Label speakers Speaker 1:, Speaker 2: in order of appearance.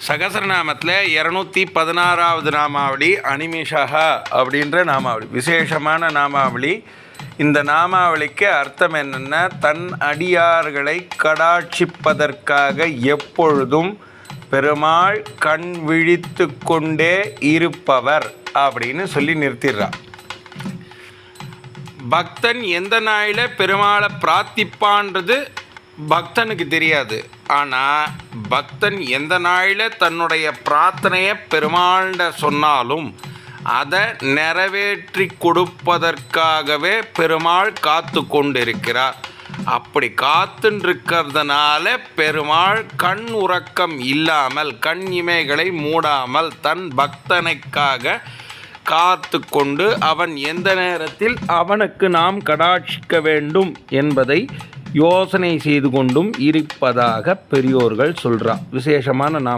Speaker 1: சகசரநாமத்தில் 216வது நாமாவளி அனிமிஷக அப்படின்ற நாமாவளி, விசேஷமான நாமாவளி. இந்த நாமாவளிக்கு அர்த்தம் என்னென்னா, தன் அடியார்களை கடாட்சிப்பதற்காக எப்பொழுதும் பெருமாள் கண் விழித்து கொண்டே இருப்பவர் அப்படின்னு சொல்லி நிறுத்திடுறான். பக்தன் எந்த நாளில் பெருமாளை பிரார்த்திப்பான்றது பக்தனுக்கு தெரியாது. ஆனால் பக்தன் எந்த நாளில் தன்னுடைய பிரார்த்தனையை பெருமாள்கிட்ட சொன்னாலும் அதை நிறைவேற்றி கொடுப்பதற்காகவே பெருமாள் காத்து கொண்டிருக்கிறார். அப்படி காத்துருக்கிறதுனால பெருமாள் கண் உறக்கம் இல்லாமல், கண் இமைகளை மூடாமல் தன் பக்தனுக்காக காத்து கொண்டு அவன் எந்த நேரத்தில் அவனுக்கு நாம் கடாட்சிக்க வேண்டும் என்பதை யோசனை செய்து கொண்டும் இருப்பதாக பெரியோர்கள் சொல்கிறார். விசேஷமான நாம